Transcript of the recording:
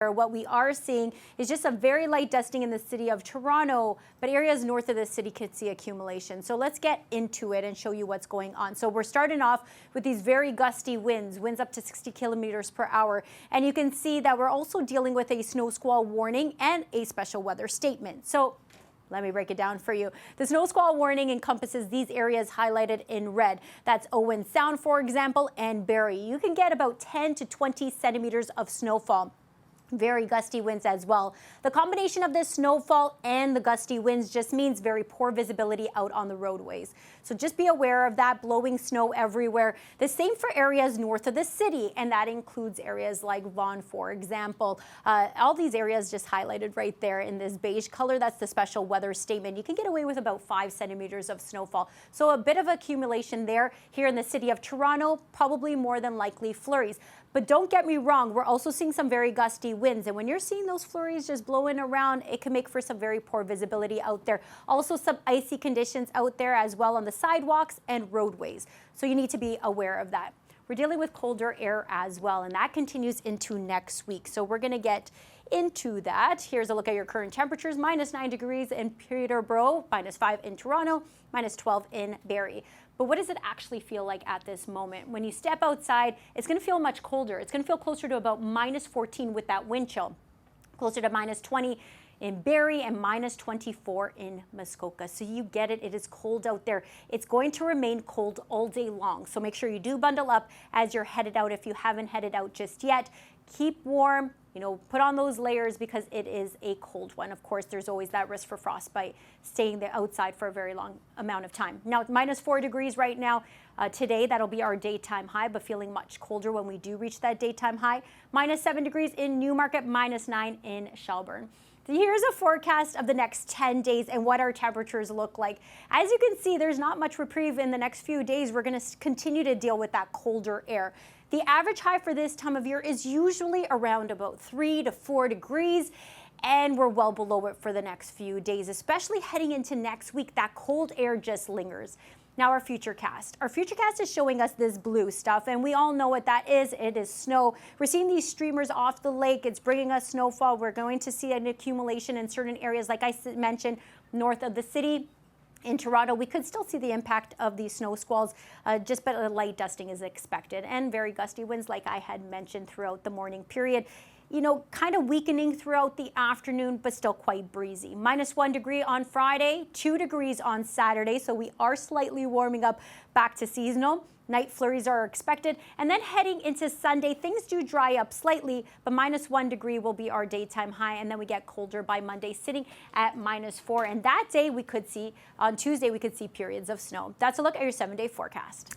What we are seeing is just a very light dusting in the city of Toronto, but areas north of the city could see accumulation. So let's get into it and show you what's going on. So we're starting off with these very gusty winds up to 60 kilometers per hour. And you can see that we're also dealing with a snow squall warning and a special weather statement. So let me break it down for you. The snow squall warning encompasses these areas highlighted in red. That's Owen Sound, for example, and Barrie. You can get about 10 to 20 centimeters of snowfall. Very gusty winds as well. The combination of this snowfall and the gusty winds just means very poor visibility out on the roadways. So just be aware of that, blowing snow everywhere. The same for areas north of the city, and that includes areas like Vaughan, for example. All these areas just highlighted right there in this beige color. That's the special weather statement. You can get away with about 5 centimeters of snowfall. So a bit of accumulation there. Here in the city of Toronto, probably more than likely flurries. But don't get me wrong, we're also seeing some very gusty winds. And when you're seeing those flurries just blowing around, it can make for some very poor visibility out there. Also some icy conditions out there as well on the sidewalks and roadways. So you need to be aware of that. We're dealing with colder air as well, and that continues into next week. So we're going to get into that. Here's a look at your current temperatures. -9 degrees in Peterborough, -5 in Toronto, -12 in Barrie. But what does it actually feel like at this moment? When you step outside, it's going to feel much colder. It's going to feel closer to about -14 with that wind chill, closer to -20 in Barrie and -24 in Muskoka. So you get it. It is cold out there. It's going to remain cold all day long. So make sure you do bundle up as you're headed out if you haven't headed out just yet. Keep warm. Put on those layers because it is a cold one. Of course, there's always that risk for frostbite staying there outside for a very long amount of time. Now, it's -4 degrees right now. Today, that'll be our daytime high, but feeling much colder when we do reach that daytime high. -7 degrees in Newmarket, -9 in Shelburne. Here's a forecast of the next 10 days and what our temperatures look like. As you can see, there's not much reprieve in the next few days. We're going to continue to deal with that colder air. The average high for this time of year is usually around about 3 to 4 degrees, and we're well below it for the next few days, especially heading into next week. That cold air just lingers. Now our futurecast. Our futurecast is showing us this blue stuff, and we all know what that is. It is snow. We're seeing these streamers off the lake. It's bringing us snowfall. We're going to see an accumulation in certain areas, like I mentioned, north of the city. In Toronto, we could still see the impact of these snow squalls, but a light dusting is expected, and very gusty winds, like I had mentioned, throughout the morning period. Kind of weakening throughout the afternoon, but still quite breezy. -1 degree on Friday, 2 degrees on Saturday, so we are slightly warming up back to seasonal. Night flurries are expected, and then heading into Sunday, things do dry up slightly, but -1 degree will be our daytime high, and then we get colder by Monday, sitting at -4. And that day, on Tuesday, we could see periods of snow. That's a look at your 7-day forecast.